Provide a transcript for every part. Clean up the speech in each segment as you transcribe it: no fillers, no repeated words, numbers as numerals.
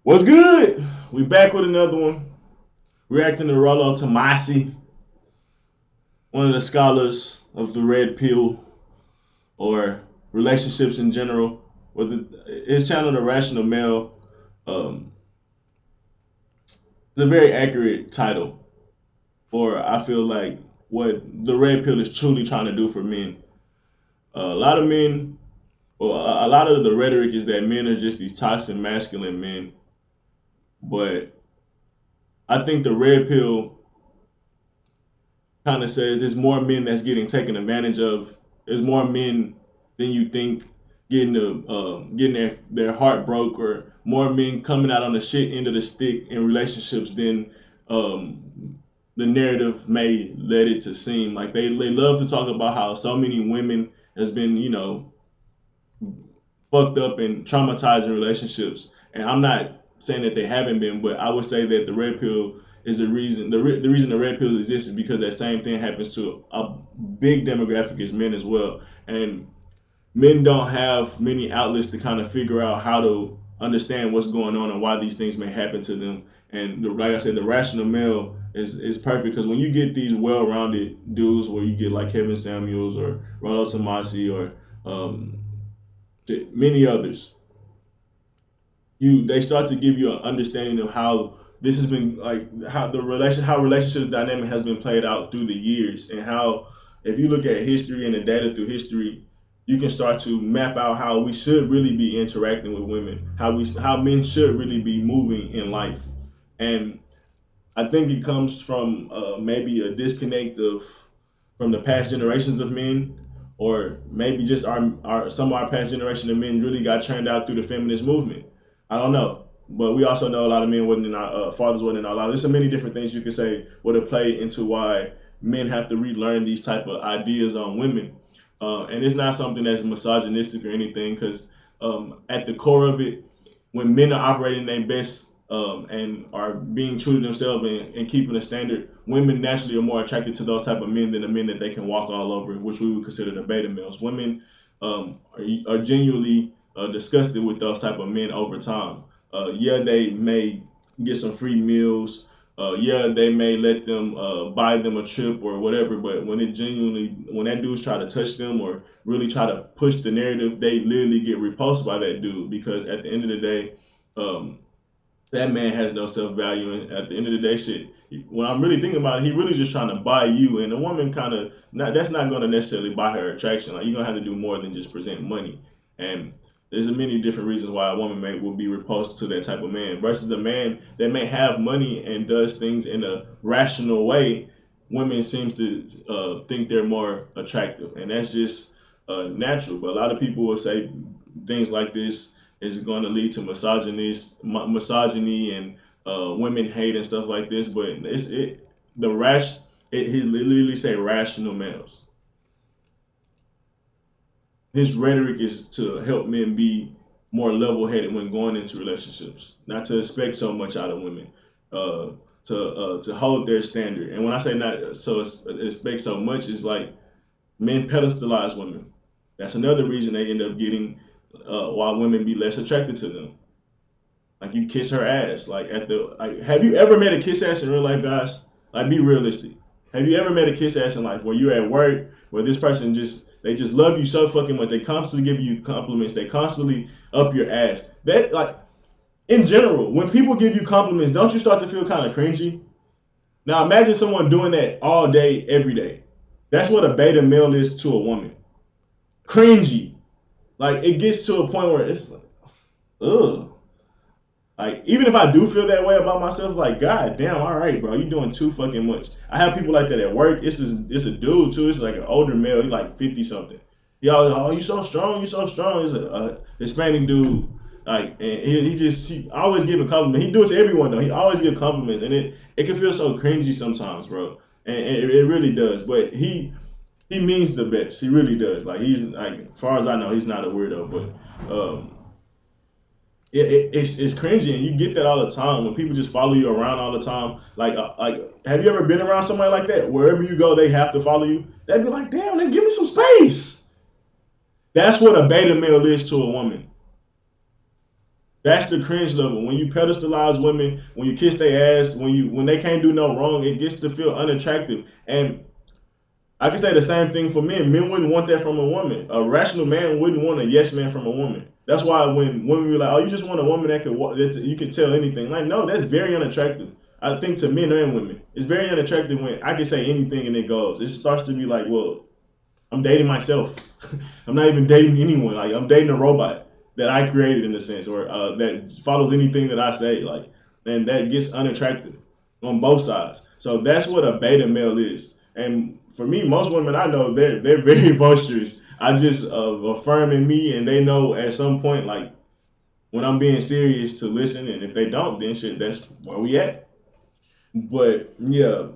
What's good? We back with another one. Reacting to Rollo Tomassi, one of the scholars of the red pill or relationships in general. With his channel, The Rational Male, um, it's a very accurate title for I feel like what the red pill is truly trying to do for men. A lot of men, or a lot of the rhetoric is that men are just these toxic masculine men, but I think the red pill kind of says there's more men that's getting taken advantage of. There's more men than you think getting their heart broke, or more men coming out on the shit end of the stick in relationships than the narrative may let it to seem. Like they love to talk about how so many women has been fucked up and traumatized in relationships, and I'm not saying that they haven't been, but I would say that the red pill is the reason. The reason the red pill exists is because that same thing happens to a big demographic as men as well, and men don't have many outlets to kind of figure out how to understand what's going on and why these things may happen to them. And like I said, the rational male is perfect because when you get these well-rounded dudes, where you get like Kevin Samuels or Rollo Tomassi or um, many others, they start to give you an understanding of how this has been, like how relationship dynamic has been played out through the years, and how if you look at history and the data through history, you can start to map out how we should really be interacting with women, how men should really be moving in life. And I think it comes from maybe a disconnect of from the past generations of men, or maybe just our some of our past generation of men really got churned out through the feminist movement. I don't know, but we also know a lot of men wasn't in our fathers wasn't in our lives. There's so many different things you could say would have played into why men have to relearn these type of ideas on women, and it's not something that's misogynistic or anything, because at the core of it, when men are operating their best and are being true to themselves and keeping a standard, women naturally are more attracted to those type of men than the men that they can walk all over, which we would consider the beta males. Women are genuinely disgusted with those type of men over time. Yeah, they may get some free meals. Yeah, they may let them buy them a trip or whatever, but when that dude's try to touch them or really try to push the narrative, they literally get repulsed by that dude, because at the end of the day, um, that man has no self value. And at the end of the day, shit, when I'm really thinking about it, he really just trying to buy you. And the woman kind of not that's not going to necessarily buy her attraction. Like, you're gonna have to do more than just present money. And there's many different reasons why a woman will be repulsed to that type of man versus a man that may have money and does things in a rational way. Women seems to think they're more attractive, and that's just natural. But a lot of people will say things like this is going to lead to misogyny and women hate and stuff like this. But the rash he literally say rational males. His rhetoric is to help men be more level headed when going into relationships, not to expect so much out of women, uh, to hold their standard. And when I say not so expect so much, is like men pedestalize women. That's another reason they end up getting why women be less attracted to them. Like, you kiss her ass. Like, have you ever met a kiss ass in real life, guys? Like, be realistic. Have you ever met a kiss ass in life where you're at work, where this person they just love you so fucking much, they constantly give you compliments, they constantly up your ass. That, like, in general, when people give you compliments, don't you start to feel kind of cringy? Now imagine someone doing that all day, every day. That's what a beta male is to a woman. Cringy. Like, it gets to a point where it's like, ugh. Like, even if I do feel that way about myself, like, God damn, all right, bro, you doing too fucking much. I have people like that at work. It's a dude too. It's like an older male. He's like 50 something. He always, oh, you so strong, you so strong. He's a Hispanic dude. Like, and he always giving compliments. He do it to everyone though. He always give compliments, and it can feel so cringy sometimes, bro. And it really does. But he means the best. He really does. Like, he's like, as far as I know, he's not a weirdo, but it's cringy, and you get that all the time when people just follow you around all the time. Like, have you ever been around somebody like that? Wherever you go, they have to follow you. They'd be like, damn, then give me some space. That's what a beta male is to a woman. That's the cringe level. When you pedestalize women, when you kiss their ass, when they can't do no wrong, it gets to feel unattractive. And I can say the same thing for men. Men wouldn't want that from a woman. A rational man wouldn't want a yes man from a woman. That's why when women be like, "Oh, you just want a woman that could that you can tell anything," like, no, that's very unattractive. I think to men and women, it's very unattractive when I can say anything and it goes. It starts to be like, well, I'm dating myself. I'm not even dating anyone. Like, I'm dating a robot that I created in a sense, or that follows anything that I say. Like, and that gets unattractive on both sides. So that's what a beta male is. And for me, most women I know, they're very boisterous. I just affirming me, and they know at some point, like, when I'm being serious, to listen. And if they don't, then shit, that's where we at. But yeah,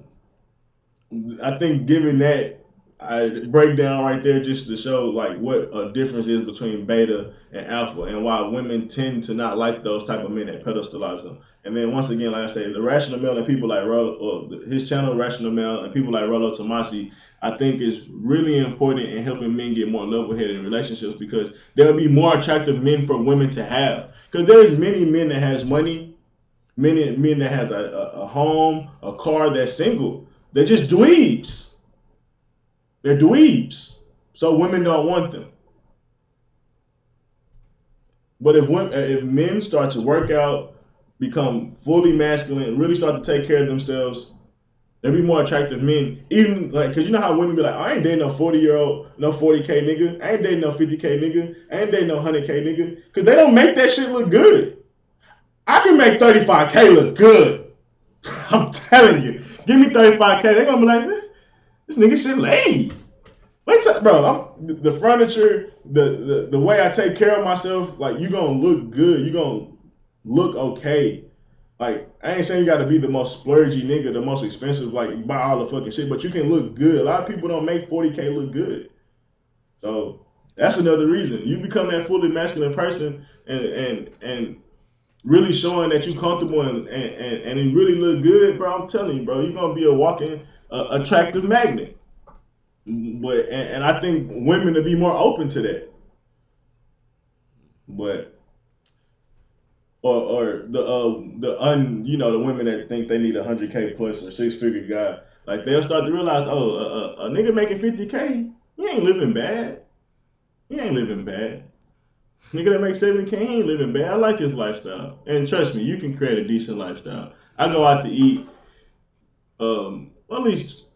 I think given that I break down right there just to show like what a difference is between beta and alpha, and why women tend to not like those type of men that pedestalize them. And then once again, like I say, the rational male and people like Rollo, or his channel Rational Male, and people like Rollo Tomassi, I think is really important in helping men get more level-headed in relationships, because there'll be more attractive men for women to have. Because there's many men that has money, many men that has a home, a car, that's single. They're just dweebs. They're dweebs. So women don't want them. But if men start to work out, become fully masculine, really start to take care of themselves, there'll be more attractive men. Even like, cause you know how women be like, I ain't dating no 40-year-old, no 40K nigga. I ain't dating no 50K nigga. I ain't dating no 100K nigga. Cause they don't make that shit look good. I can make 35K look good. I'm telling you. Give me 35K. They're gonna be like, man, this nigga shit laid. Wait till, bro, the furniture, the way I take care of myself, like, you gonna look good. You gonna look okay. Like, I ain't saying you gotta be the most splurgy nigga, the most expensive, like, buy all the fucking shit, but you can look good. A lot of people don't make 40K look good. So that's another reason. You become that fully masculine person and really showing that you comfortable and really look good, bro. I'm telling you, bro, you're gonna be a walking attractive magnet. But and I think women will be more open to that. But or the the women that think they need 100K plus or 6-figure guy, like, they'll start to realize, oh, a nigga making 50K, he ain't living bad. He ain't living bad. Nigga that makes 70K, he ain't living bad. I like his lifestyle. And trust me, you can create a decent lifestyle. I go out to eat at least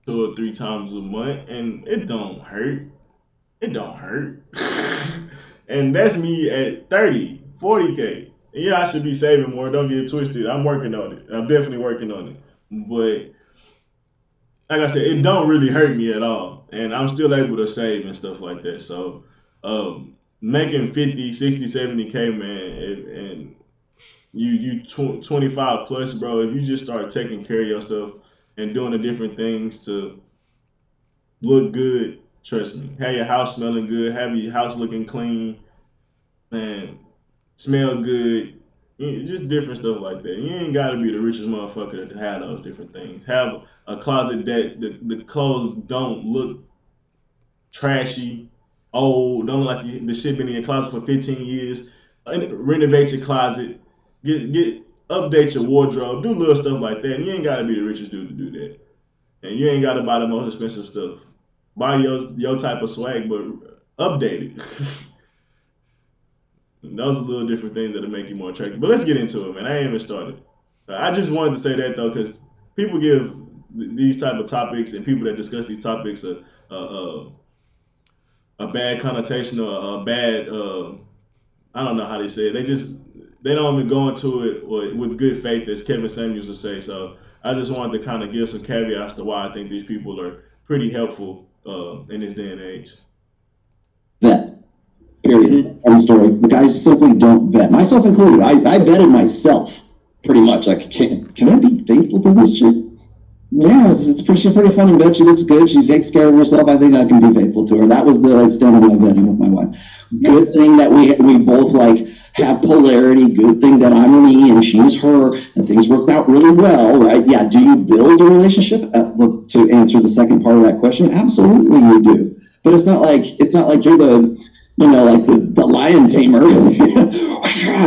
2 or 3 times a month, and it don't hurt. It don't hurt. And that's me at 30, 40K. And yeah, I should be saving more. Don't get it twisted. I'm working on it. I'm definitely working on it. But like I said, it don't really hurt me at all. And I'm still able to save and stuff like that. So making 50, 60, 70K, man, and you 25 plus, bro, if you just start taking care of yourself and doing the different things to look good, trust me. Have your house smelling good, have your house looking clean, man, smell good, just different stuff like that. You ain't got to be the richest motherfucker to have those different things. Have a closet that the clothes don't look trashy, old, don't look like the shit been in your closet for 15 years. Renovate your closet, get update your wardrobe, do little stuff like that. And you ain't got to be the richest dude to do that. And you ain't got to buy the most expensive stuff. Buy your type of swag, but update it. Those are little different things that'll make you more attractive. But let's get into it, man. I ain't even started. I just wanted to say that, though, because people give these type of topics and people that discuss these topics a bad connotation or a bad, I don't know how they say it. They don't even go into it with good faith, as Kevin Samuels would say. So I just wanted to kind of give some caveats to why I think these people are pretty helpful in this day and age. Vet. Period. End story. The guys simply don't vet. Myself included. I vetted myself pretty much. Like, can I be faithful to this chick? Yeah, she's pretty fun in bed. She looks good. She takes care of herself. I think I can be faithful to her. That was the extent of my vetting with my wife. Good thing that we both like have polarity. Good thing that I'm me and she's her, and things worked out really well, right? Yeah. Do you build a relationship? Look, to answer the second part of that question, absolutely you do. But it's not like you're the like the lion tamer,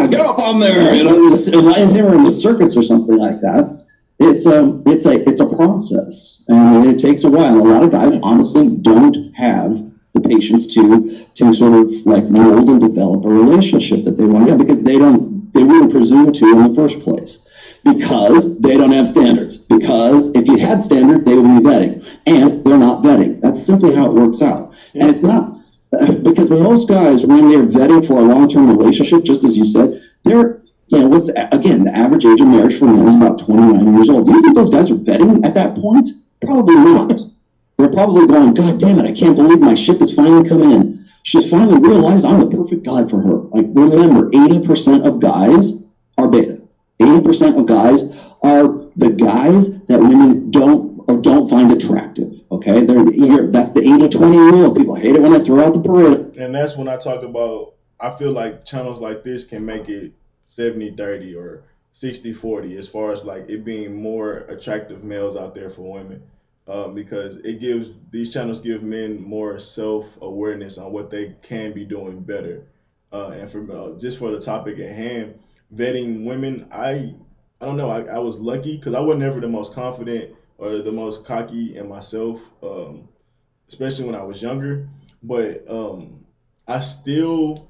get up on there, this lion tamer in the circus or something like that. It's a process, and it takes a while. A lot of guys honestly don't have the patience to sort of like mold and develop a relationship that they want to have because they wouldn't presume to in the first place because they don't have standards. Because if you had standards, they would be vetting, and they're not vetting. That's simply how it works out, and it's not because most guys, when they're vetting for a long-term relationship, just as you said, they're again, the average age of marriage for men is about 29 years old. Do you think those guys are vetting at that point? Probably not. They're probably going, God damn it, I can't believe my ship is finally coming in. She's finally realized I'm the perfect guy for her. Like, remember, 80% of guys are beta. 80% of guys are the guys that women don't find attractive. Okay, that's the 80-20 rule. People hate it when I throw out the Pareto. And that's when I talk about. I feel like channels like this can make it 70-30 or 60-40 as far as like it being more attractive males out there for women. Because it gives these channels give men more self awareness on what they can be doing better. And for just for the topic at hand, vetting women, I don't know. I was lucky because I was never the most confident or the most cocky in myself, especially when I was younger. But I still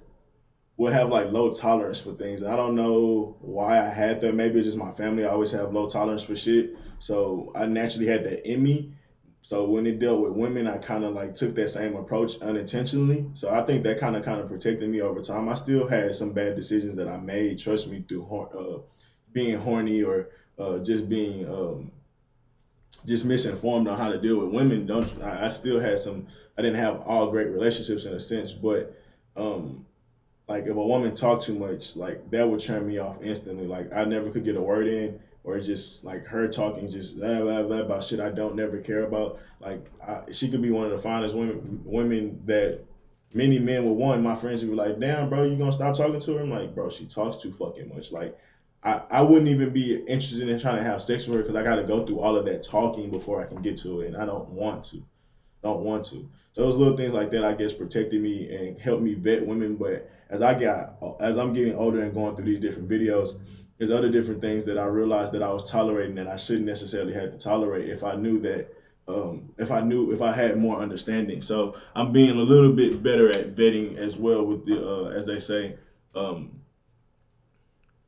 would have like low tolerance for things. I don't know why I had that. Maybe it's just my family. I always have low tolerance for shit. So I naturally had that in me. So when it dealt with women, I kind of like took that same approach unintentionally. So I think that kind of protected me over time. I still had some bad decisions that I made. Trust me, through being horny or just being just misinformed on how to deal with women. Don't I still had some. I didn't have all great relationships in a sense, but um, like if a woman talked too much, like that would turn me off instantly. Like I never could get a word in, or it's just like her talking just blah blah blah about shit I don't never care about. Like she could be one of the finest women that many men would want. My friends would be like, "Damn, bro, you gonna stop talking to her?" I'm like, "Bro, she talks too fucking much." Like I wouldn't even be interested in trying to have sex with her because I got to go through all of that talking before I can get to it, and I don't want to. Don't want to. So those little things like that, I guess, protected me and helped me vet women. But as I'm getting older and going through these different videos, there's other different things that I realized that I was tolerating that I shouldn't necessarily have to tolerate if I knew that, if I had more understanding. So I'm being a little bit better at vetting as well with the, as they say, um,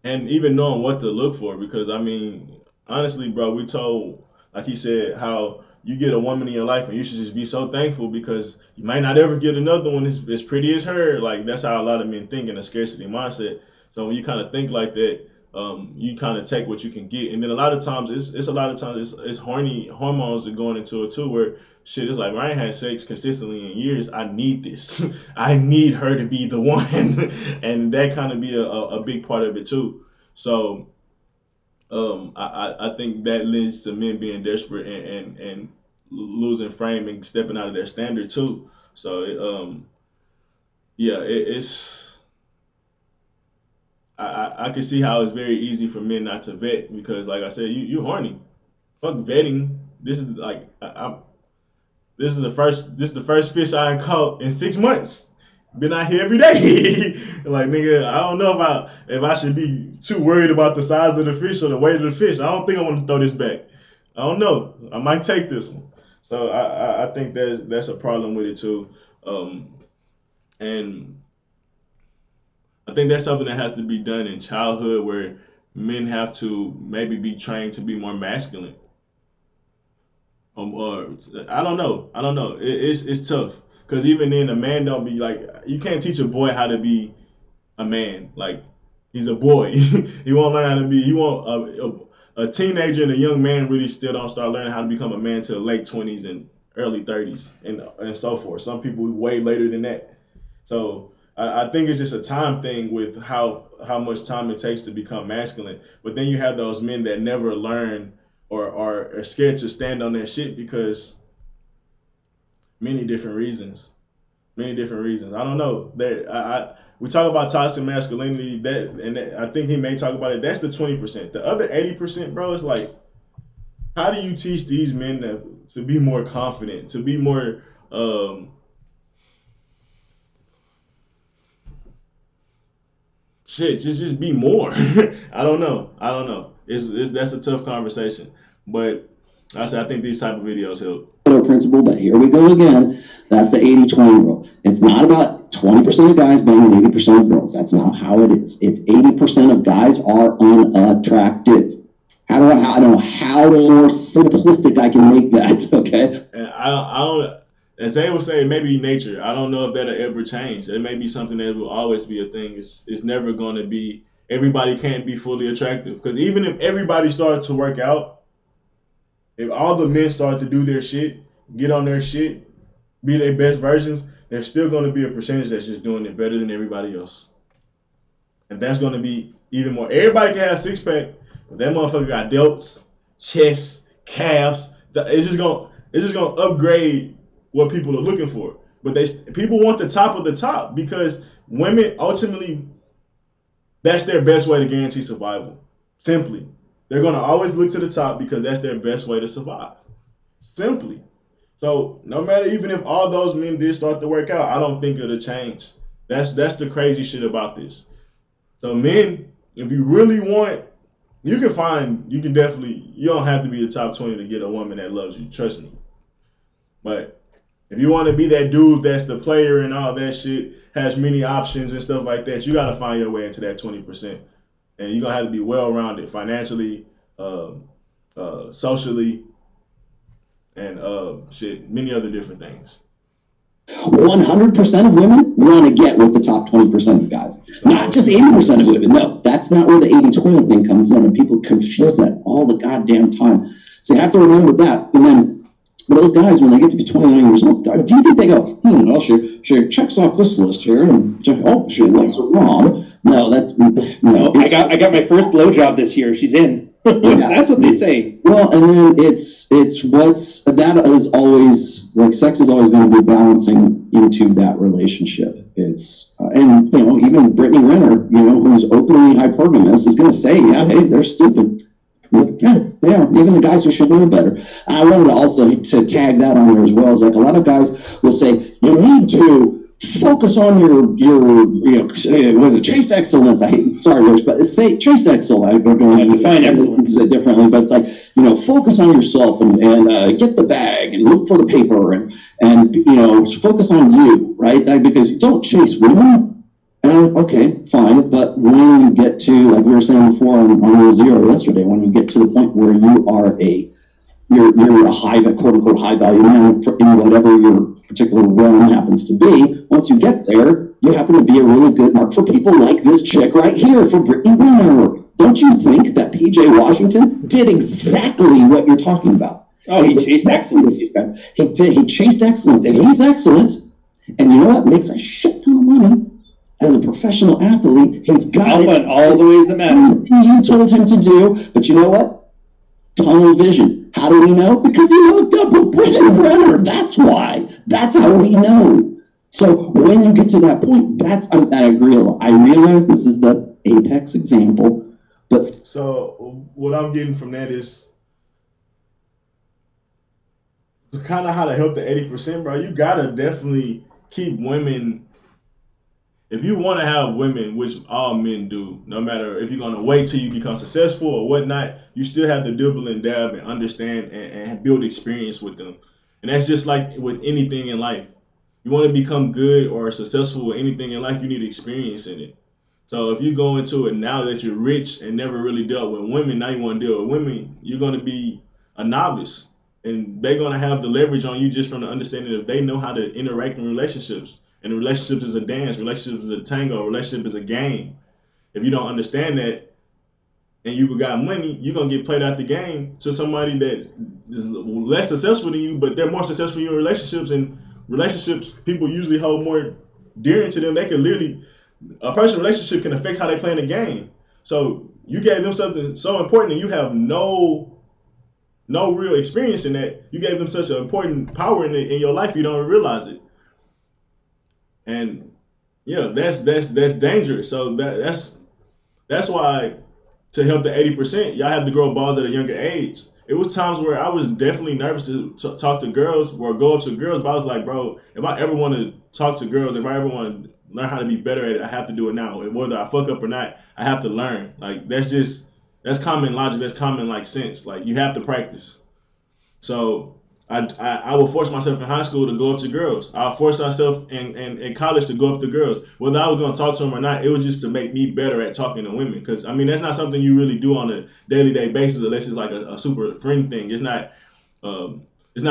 and even knowing what to look for. Because I mean, honestly, bro, we told, like he said, how you get a woman in your life and you should just be so thankful because you might not ever get another one as pretty as her. Like that's how a lot of men think in a scarcity mindset. So when you kind of think like that, you kind of take what you can get, and then a lot of times it's a lot of times it's horny hormones that going into it too, where shit is like when I ain't had sex consistently in years, I need this. I need her to be the one, and that kind of be a big part of it too. So I think that leads to men being desperate and losing frame and stepping out of their standard too. So yeah, it's I can see how it's very easy for men not to vet because, like I said, you horny. Fuck vetting. This is like this is the first fish I caught in 6 months. Been out here every day. Like nigga, I don't know if I should be too worried about the size of the fish or the weight of the fish. I don't think I want to throw this back. I don't know. I might take this one. So I think that's a problem with it too. Um, and I think that's something that has to be done in childhood where men have to maybe be trained to be more masculine. Or I don't know. I don't know. It's tough because even then, a man don't be like you can't teach a boy how to be a man. Like he's a boy. He won't learn how to be. He won't a teenager and a young man really still don't start learning how to become a man till late 20s and early 30s and so forth. Some people way later than that. So I think it's just a time thing with how much time it takes to become masculine. But then you have those men that never learn or are scared to stand on their shit because many different reasons. Many different reasons. I don't know. We talk about toxic masculinity. I think he may talk about it. That's the 20%. The other 80%, bro, is like, how do you teach these men to be more confident, to be more shit, just be more. I don't know. It's that's a tough conversation, but I think these type of videos help. Principle, but here we go again. That's the 80-20 rule. It's not about 20% of guys banging 80% of girls. That's not how it is. It's 80% of guys are unattractive. I don't know how more simplistic I can make that. Okay. And I don't. As they would say, maybe nature. I don't know if that'll ever change. It may be something that will always be a thing. It's never going to be. Everybody can't be fully attractive, because even if everybody started to work out, if all the men start to do their shit, get on their shit, be their best versions, there's still going to be a percentage that's just doing it better than everybody else. And that's going to be even more. Everybody can have six pack, but that motherfucker got delts, chests, calves. It's just gonna upgrade what people are looking for. But people want the top of the top, because women ultimately, that's their best way to guarantee survival. Simply, they're gonna always look to the top because that's their best way to survive. Simply. So no matter, even if all those men did start to work out, I don't think it'll change. That's the crazy shit about this. So men, if you really want, you can definitely, you don't have to be the top 20 to get a woman that loves you. Trust me. But if you want to be that dude that's the player and all that shit, has many options and stuff like that, you got to find your way into that 20%. And you're going to have to be well-rounded financially, socially, and many other different things. 100% of women want to get with the top 20% of guys. Not just 80% of women. No, that's not where the 80-20 thing comes in. And people confuse that all the goddamn time. So you have to remember that. And then those guys, when they get to be 29 years old, do you think they go, well, she checks off this list here, and she likes her mom? No, no. I got my first blowjob this year. She's in. Yeah. That's what they say. Well, and then it's what's that is always, like, sex is always going to be balancing into that relationship. It's and even Brittany Renner, who's openly hypergamous, is going to say, yeah, hey, they're stupid. Yeah, they are. Even the guys who should know better. I wanted to also to tag that on there as well. Is like a lot of guys will say you need to focus on your was it chase excellence? Sorry, Rich, but say chase excellence. I don't know. Define excellence differently, but it's like focus on yourself and get the bag and look for the paper and focus on you, right? Because you don't chase women. Okay, fine, but when you get to, like we were saying before on Rule Zero yesterday, when you get to the point where you are you're a high, quote unquote, high value man in whatever your particular realm happens to be, once you get there, you happen to be a really good mark for people like this chick right here, for Brittany Renner. Don't you think that PJ Washington did exactly what you're talking about? Oh, he chased excellence. He chased excellence, and he's excellent. And you know what? Makes a shit ton of money. As a professional athlete, he's got it all the ways that matter. You told him to do, but you know what? Tunnel vision. How do we know? Because he hooked up with Brittany Renner. That's why. That's how we know. So when you get to that point, I agree a lot. I realize this is the apex example, but so what I'm getting from that is kind of how to help the 80%, bro. You gotta definitely keep women. If you want to have women, which all men do, no matter if you're going to wait till you become successful or whatnot, you still have to dibble and dab and understand and build experience with them. And that's just like with anything in life. You want to become good or successful with anything in life, you need experience in it. So if you go into it now that you're rich and never really dealt with women, now you want to deal with women, you're going to be a novice. And they're going to have the leverage on you just from the understanding that they know how to interact in relationships. And a relationship is a dance, relationship is a tango, relationship is a game. If you don't understand that and you got money, you're going to get played out the game to somebody that is less successful than you, but they're more successful in your relationships. And relationships, people usually hold more dear to them. They can literally, a person's relationship can affect how they play in the game. So you gave them something so important and you have no real experience in that. You gave them such an important power in your life, you don't realize it. And yeah, that's dangerous. So that's why, to help the 80%, y'all have to grow balls at a younger age. It was times where I was definitely nervous to talk to girls or go up to girls, but I was like, bro, if I ever want to talk to girls, if I ever want to learn how to be better at it. I have to do it now. And whether I fuck up or not, I have to learn. Like that's common logic. That's common like sense. Like you have to practice. So I will force myself in high school to go up to girls. I'll force myself in college to go up to girls. Whether I was going to talk to them or not, it was just to make me better at talking to women. Because, I mean, that's not something you really do on a daily day basis unless it's like a super friend thing. It's not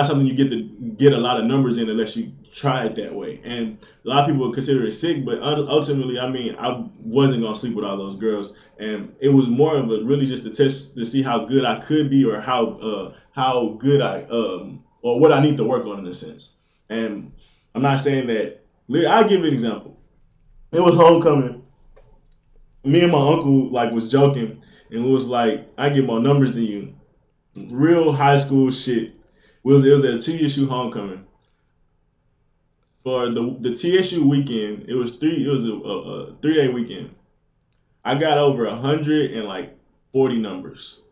something you get to get a lot of numbers in unless you try it that way. And a lot of people consider it sick, but ultimately, I mean, I wasn't going to sleep with all those girls. And it was more of a really just a test to see how good I could be or how good or what I need to work on in a sense. And I'm not saying that. I'll give you an example. It was homecoming. Me and my uncle like was joking, and it was like, I get more numbers than you. Real high school shit. It was at a TSU homecoming. For the TSU weekend, it was a 3-day weekend. I got over 140 numbers.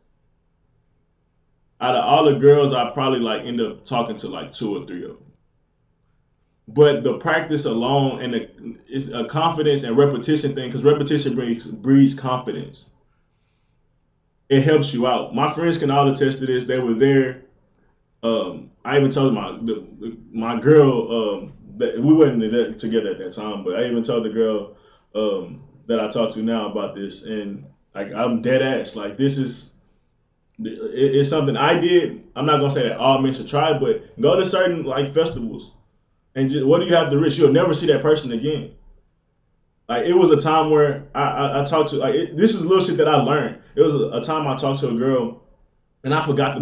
Out of all the girls, I probably like end up talking to like 2 or 3 of them. But the practice alone and it's a confidence and repetition thing, because repetition breeds confidence. It helps you out. My friends can all attest to this. They were there. I even told my girl that we wasn't together at that time, but I even told the girl that I talk to now about this, and like I'm dead ass. Like this is it's something I did. I'm not gonna say that all men should try, but go to certain like festivals and just what do you have to risk? You'll never see that person again. Like it was a time where I talked to this is little shit that I learned. It was a time I talked to a girl and I forgot to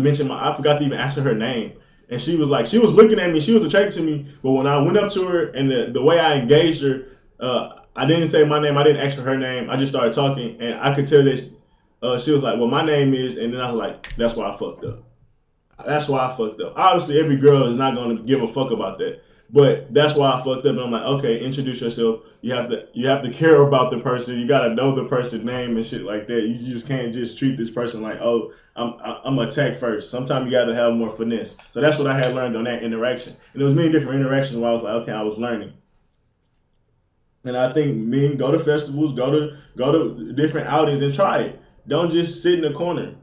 even ask her name. And she was looking at me, she was attracted to me, but when I went up to her and the way I engaged her, I didn't say my name, I didn't ask her name, I just started talking, and I could tell that she was like, well, my name is, and then I was like, that's why I fucked up. That's why I fucked up. Obviously, every girl is not going to give a fuck about that. But that's why I fucked up. And I'm like, okay, introduce yourself. You have to care about the person. You gotta know the person's name and shit like that. You just can't just treat this person like, oh, I'm attack first. Sometimes you gotta have more finesse. So that's what I had learned on that interaction. And there was many different interactions where I was like, okay, I was learning. And I think men go to festivals, go to different outings and try it. Don't just sit in the corner.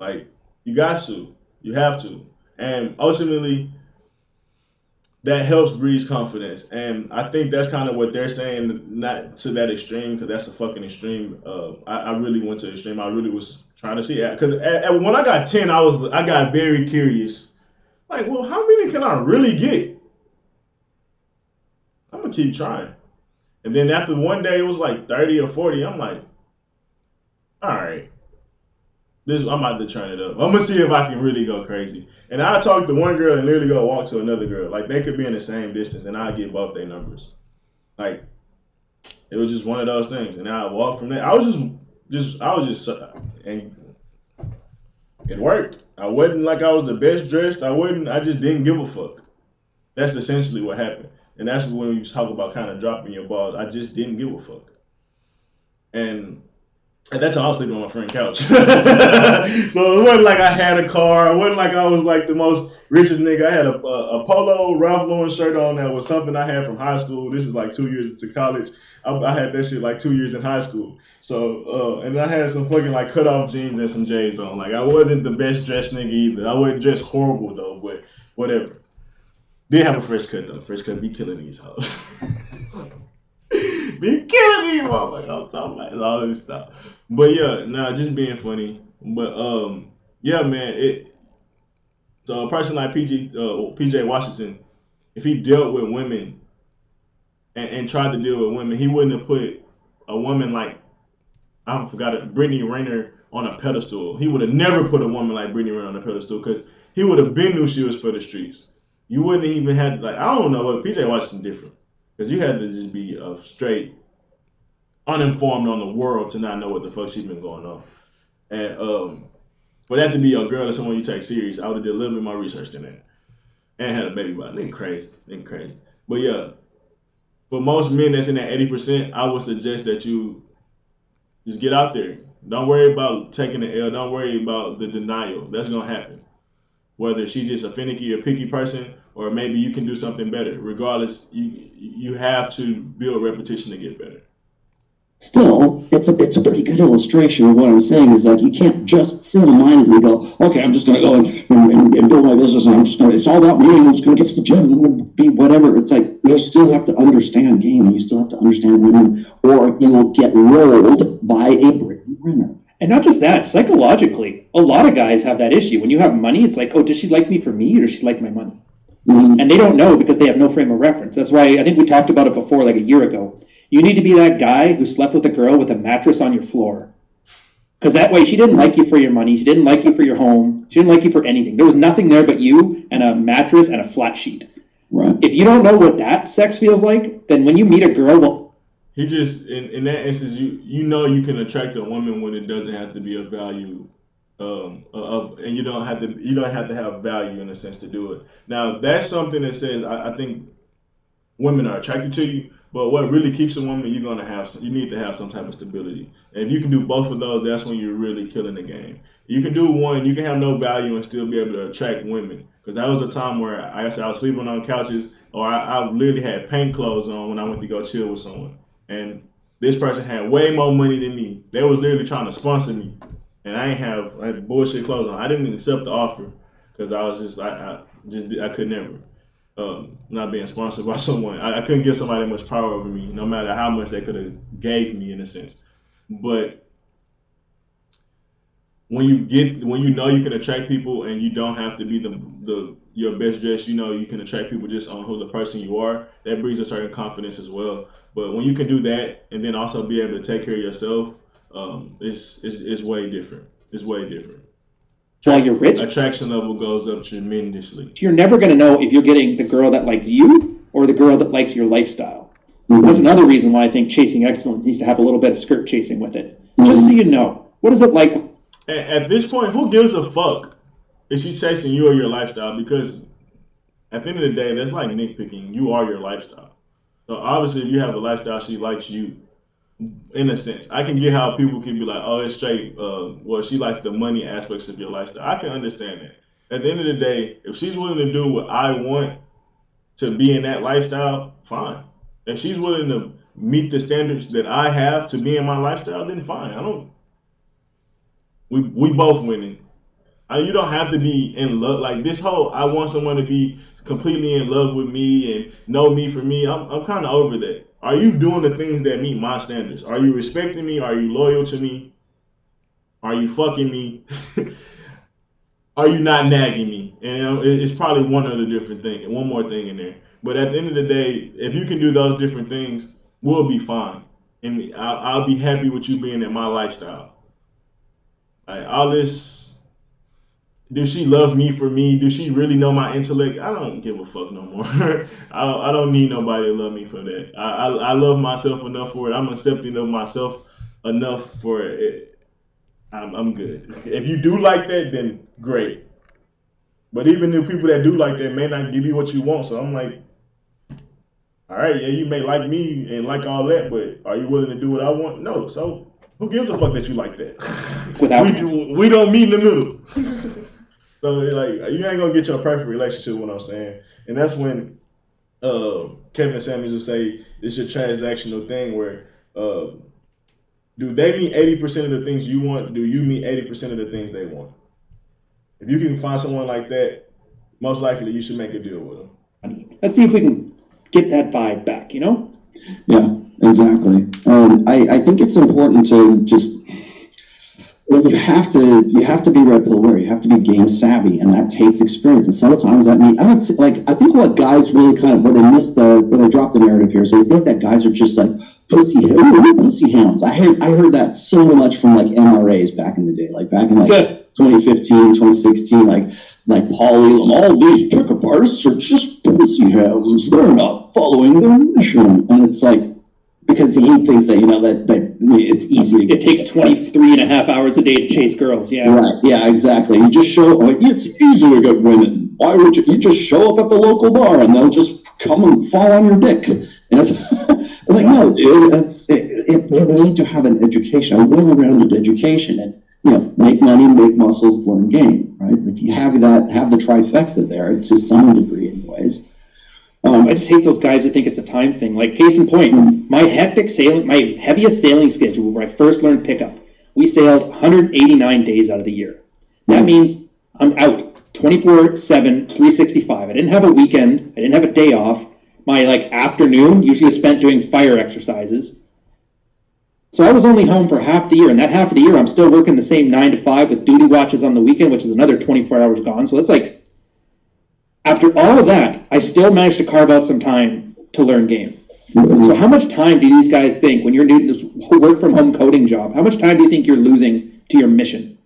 Like you got to, you have to, and ultimately that helps breeds confidence. And I think that's kind of what they're saying, not to that extreme, because that's a fucking extreme. I really went to the extreme. I really was trying to see it. Because when I got 10, I got very curious. Like, well, how many can I really get? I'm going to keep trying. And then after one day, it was like 30 or 40. I'm like, all right. I'm about to turn it up. I'm gonna see if I can really go crazy. And I talk to one girl and literally go walk to another girl. Like they could be in the same distance, and I get both their numbers. Like it was just one of those things. And I walked from there. I was just, and it worked. I wasn't like I was the best dressed. I just didn't give a fuck. That's essentially what happened. And that's when we talk about kind of dropping your balls. I just didn't give a fuck. And at that time, I was sleeping on my friend's couch. So it wasn't like I had a car. It wasn't like I was like the most richest nigga. I had a polo Ralph Lauren shirt on that was something I had from high school. This is like 2 years into college. I had that shit like 2 years in high school. So, and I had some fucking like cutoff jeans and some J's on. Like I wasn't the best dressed nigga either. I wasn't dressed horrible though, but whatever. Did have a fresh cut though. Fresh cut be killing these hoes. Be killing these motherfuckers. I'm talking about all this stuff. But yeah, just being funny. But yeah, man. So a person like PJ Washington, if he dealt with women and tried to deal with women, he wouldn't have put a woman like Brittany Renner on a pedestal. He would have never put a woman like Brittany Renner on a pedestal because he would have been knew she was for the streets. You wouldn't even have like I don't know what PJ Washington different. Because you had to just be straight uninformed on the world to not know what the fuck she's been going on. And for that to be a girl or someone you take serious, I would have did a little bit more research than that. And had a baby by it. Crazy. But yeah, for most men that's in that 80%, I would suggest that you just get out there. Don't worry about taking the L. Don't worry about the denial. That's going to happen. Whether she's just a finicky or picky person or maybe you can do something better. Regardless, you have to build repetition to get better. Still, it's a pretty good illustration of what I'm saying. Is like you can't just single-mindedly go, okay, I'm just going to go and build my business, and it's all about me, and I'm just going to get to the gym, and I'm going to be whatever. It's like you still have to understand game, and you still have to understand women, or you will get rolled by a brick winner. And not just that, psychologically, a lot of guys have that issue. When you have money, it's like, oh, does she like me for me, or does she like my money? Mm-hmm. And they don't know because they have no frame of reference. That's why I think we talked about it before, like a year ago. You need to be that guy who slept with a girl with a mattress on your floor. Because that way she didn't like you for your money. She didn't like you for your home. She didn't like you for anything. There was nothing there but you and a mattress and a flat sheet. Right. If you don't know what that sex feels like, then when you meet a girl, well, he just in that instance, you know you can attract a woman when it doesn't have to be a value and you don't have to have value in a sense to do it. Now that's something that says I think women are attracted to you. But what really keeps a woman, you need to have some type of stability. And if you can do both of those, that's when you're really killing the game. You can do one, you can have no value and still be able to attract women. Because that was a time where I was sleeping on couches, or I literally had paint clothes on when I went to go chill with someone. And this person had way more money than me. They was literally trying to sponsor me. And I had bullshit clothes on. I didn't even accept the offer because I was just, I could never. Not being sponsored by someone. I couldn't give somebody much power over me, no matter how much they could have gave me in a sense. But when you know you can attract people and you don't have to be your best dress, you can attract people just on who the person you are. That brings a certain confidence as well. But when you can do that and then also be able to take care of yourself, it's way different. It's way different. while you're rich, Attraction level goes up tremendously. you're never going to know if you're getting the girl that likes you or the girl that likes your lifestyle. That's another reason why I think chasing excellence needs to have a little bit of skirt chasing with it. Just so you know, what is it like? At this point, who gives a fuck if she's chasing you or your lifestyle? Because at the end of the day, that's like nitpicking. You are your lifestyle. So obviously, if you have a lifestyle, she likes you. In a sense, I can get how people can be like, oh, it's straight. Well, she likes the money aspects of your lifestyle. I can understand that. At the end of the day, if she's willing to do what I want to be in that lifestyle, fine. If she's willing to meet the standards that I have to be in my lifestyle, then fine. We both winning. You don't have to be in love. Like this whole, I want someone to be completely in love with me and know me for me. I'm kind of over that. Are you doing the things that meet my standards? Are you respecting me? Are you loyal to me? Are you fucking me? Are you not nagging me? And it's probably one more thing in there. But at the end of the day, if you can do those different things, we'll be fine. And I'll be happy with you being in my lifestyle. Like, all this, does she love me for me? Does she really know my intellect? I don't give a fuck no more. I don't need nobody to love me for that. I love myself enough for it. I'm accepting of myself enough for it. I'm good. If you do like that, then great. But even the people that do like that may not give you what you want. So I'm like, all right, yeah, you may like me and like all that, but are you willing to do what I want? No. So who gives a fuck that you like that? We don't meet in the middle. So like, you ain't gonna get your perfect relationship. What I'm saying, and that's when Kevin Samuels will say it's a transactional thing where do they meet 80% of the things you want? Do you meet 80% of the things they want? If you can find someone like that, most likely you should make a deal with them. Let's see if we can get that vibe back, you know? Yeah, exactly. I think it's important to just, you have to be red pill aware. You have to be game savvy, and that takes experience. And sometimes that means, I think what guys really kind of, where they drop the narrative here is they think that guys are just like pussy hounds. I heard that so much from like MRAs back in the day, like back in like 2015, 2016, like Paulie, all these pickup artists are just pussy hounds. They're not following their mission. And it's like, because he thinks that, that it's easy. It takes 23 and a half hours a day to chase girls, yeah. Right, yeah, exactly. You just show, like, it's easy to get women. Why would you just show up at the local bar and they'll just come and fall on your dick? And it's like, no, dude, you need to have an education, a well-rounded education, and, make money, make muscles, learn game, right? right? Like you have the trifecta there to some degree, anyways. I just hate those guys who think it's a time thing. Like, case in point, my heaviest sailing schedule where I first learned pickup, we sailed 189 days out of the year. That means I'm out 24/7, 365. I didn't have a weekend. I didn't have a day off. My afternoon usually was spent doing fire exercises. So I was only home for half the year, and that half of the year I'm still working the same 9 to 5 with duty watches on the weekend, which is another 24 hours gone. So it's after all of that, I still managed to carve out some time to learn game. So how much time do these guys think when you're doing this work from home coding job, how much time do you think you're losing to your mission?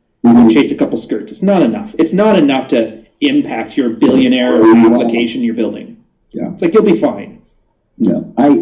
Chase a couple skirts. It's not enough. It's not enough to impact your billionaire application you're building. Yeah. It's you'll be fine. Yeah. I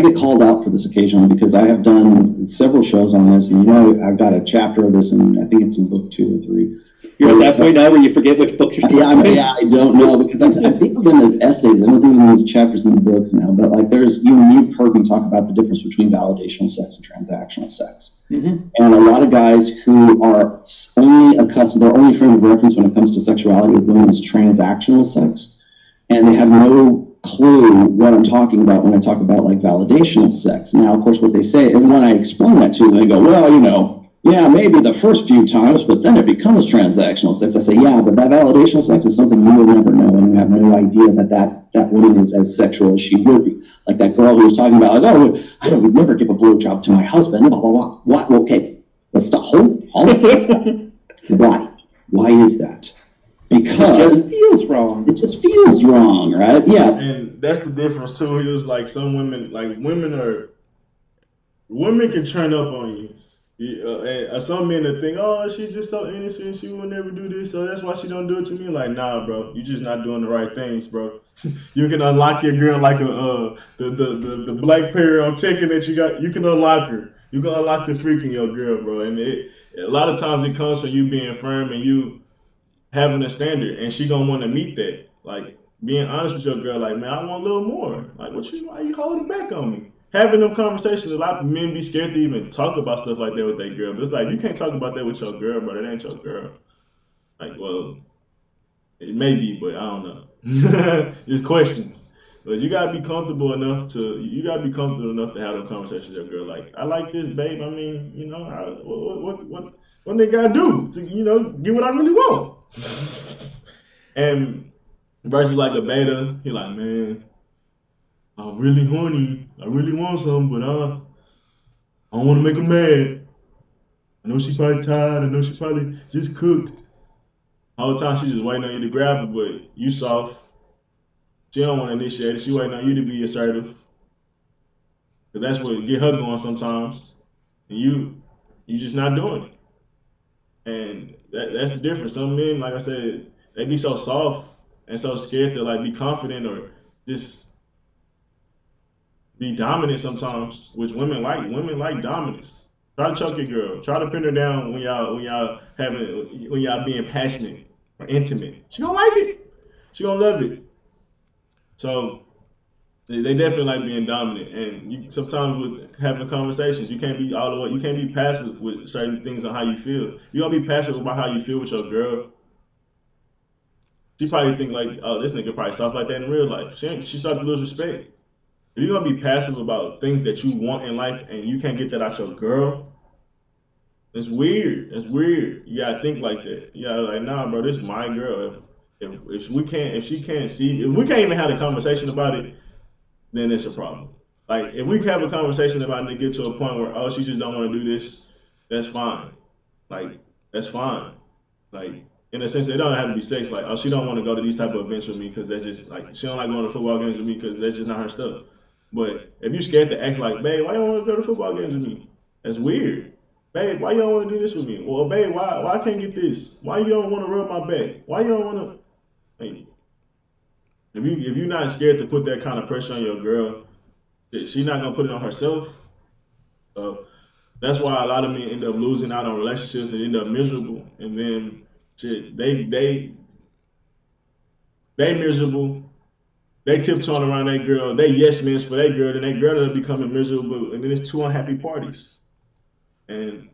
get called out for this occasionally because I have done several shows on this, and I've got a chapter of this, and I think it's in book 2 or 3. You're at that point now where you forget which books you're still reading? Yeah, I don't know, because I think of them as essays. I don't think of them as chapters in the books now. But there's, you've heard me talk about the difference between validational sex and transactional sex. Mm-hmm. And a lot of guys who are only accustomed, their only frame of reference when it comes to sexuality with women is transactional sex. And they have no clue what I'm talking about when I talk about validational sex. Now, of course, what they say, and when I explain that to them, they go, well, yeah, maybe the first few times, but then it becomes transactional sex. I say, yeah, but that validational sex is something you will never know, and you have no idea that woman is as sexual as she would be. Like that girl who was talking about, I would never give a blowjob to my husband, blah, blah, blah. What? Okay, let's stop. Hold on. Why? Why is that? Because it just feels wrong. It just feels wrong, right? Yeah. And that's the difference, too. He was some women, women can turn up on you. And some men that think, she's just so innocent, she will never do this, so that's why she don't do it to me. Nah, bro, you just not doing the right things, bro. You can unlock your girl like the black pair on Tekken that you got. You can unlock her. You can unlock the freak in your girl, bro. And a lot of times it comes from you being firm and you having a standard, and she gonna want to meet that. Being honest with your girl, man, I want a little more. Why you holding back on me? Having them conversations, a lot of men be scared to even talk about stuff like that with their girl. But it's you can't talk about that with your girl, bro. That ain't your girl. Well, it may be, but I don't know. Just questions. But you gotta be comfortable enough to have them conversations with your girl. I like this, babe. I mean, what they gotta do to get what I really want. And versus a beta, he man, I'm really horny. I really want something, but I don't want to make her mad. I know she probably tired. I know she probably just cooked. All the time she's just waiting on you to grab her, but you soft. She don't want to initiate it. She waiting on you to be assertive. Cause that's what get her going sometimes. And you just not doing it. And that's the difference. Some men, like I said, they be so soft and so scared to be confident or just be dominant sometimes, which women like. Women like dominance. Try to choke your girl. Try to pin her down when y'all being passionate or intimate. She gonna like it. She gonna love it. So they definitely like being dominant. And you sometimes with having conversations, you can't be all the way. You can't be passive with certain things on how you feel. You gonna be passive about how you feel with your girl. She probably think this nigga probably soft like that in real life. She start to lose respect. If you're gonna be passive about things that you want in life and you can't get that out your girl, it's weird. It's weird. You gotta think like that. You gotta nah, bro, this is my girl. If we can't even have a conversation about it, then it's a problem. If we have a conversation about it and get to a point where she just don't want to do this, that's fine. That's fine. In a sense, it don't have to be sex. She don't want to go to these type of events with me because that's just she don't like going to football games with me because that's just not her stuff. But if you're scared to act babe, why you don't want to go to football games with me? That's weird. Babe, why you don't want to do this with me? Well, babe, why I can't get this? Why you don't want to rub my back? Why you don't want to? If you're not scared to put that kind of pressure on your girl, she's not gonna put it on herself. So that's why a lot of men end up losing out on relationships and end up miserable. And then they miserable. They tiptoeing around their girl. They yes men for their girl, and their girl is becoming miserable. And then it's two unhappy parties. And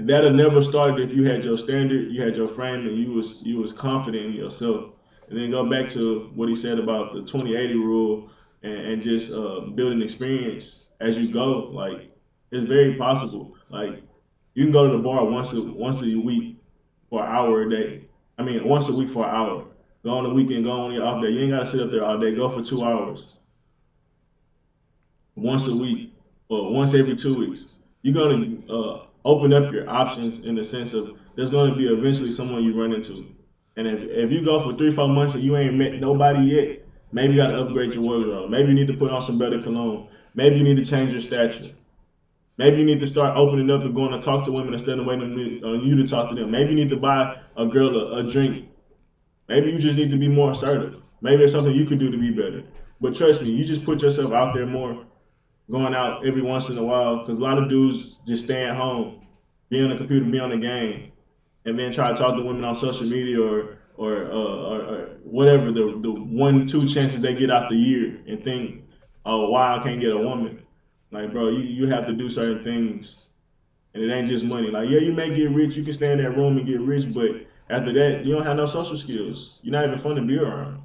that'll never started if you had your standard, you had your frame, and you was confident in yourself. And then go back to what he said about the 20/80 rule and just building experience as you go. Like it's very possible. Like you can go to the bar once a week for an hour a day. I mean, once a week for an hour. Go on the weekend, go on your off day. You ain't gotta sit up there all day. Go for 2 hours once a week or once every 2 weeks. You're gonna open up your options in the sense of there's gonna be eventually someone you run into. And if you go for 3 4 months and you ain't met nobody yet, maybe you gotta upgrade your wardrobe. Maybe you need to put on some better cologne. Maybe you need to change your stature. Maybe you need to start opening up and going to talk to women instead of waiting on you to talk to them. Maybe you need to buy a girl a drink. Maybe you just need to be more assertive. Maybe there's something you could do to be better. But trust me, you just put yourself out there more, going out every once in a while, because a lot of dudes just stay at home, be on the computer, be on the game, and then try to talk to women on social media or whatever the 1 2 chances they get out the year and think, oh, why I can't get a woman? Like, bro, you have to do certain things, and it ain't just money. Like, yeah, you may get rich, you can stay in that room and get rich, but after that, you don't have no social skills. You're not even fun to be around.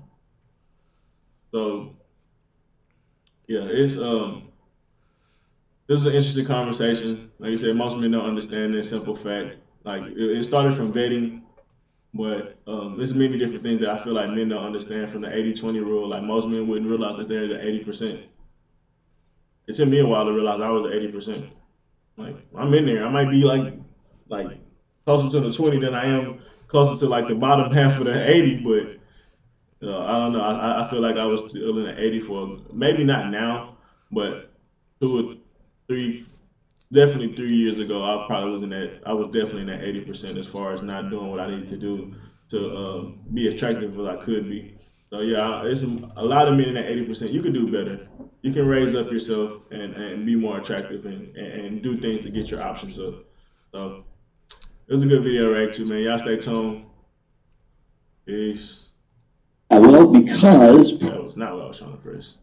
So, yeah, this is an interesting conversation. Like I said, most men don't understand this simple fact. Like it started from vetting, but there's many different things that I feel like men don't understand from the 80/20 rule. Like most men wouldn't realize that they're the 80%. It took me a while to realize I was the 80%. Like I'm in there. I might be like closer to the 20 than I am closer to like the bottom half of the 80, but I don't know. I feel like I was still in the 80 for maybe not now, but 2 or 3, definitely 3 years ago. I probably was in that. I was definitely in that 80% as far as not doing what I needed to do to be attractive as I could be. So yeah, it's a lot of men in that 80%. You can do better. You can raise up yourself and be more attractive and do things to get your options up. So it was a good video to react to, man. Y'all stay tuned. Peace. I will, because That was not what I was trying to press.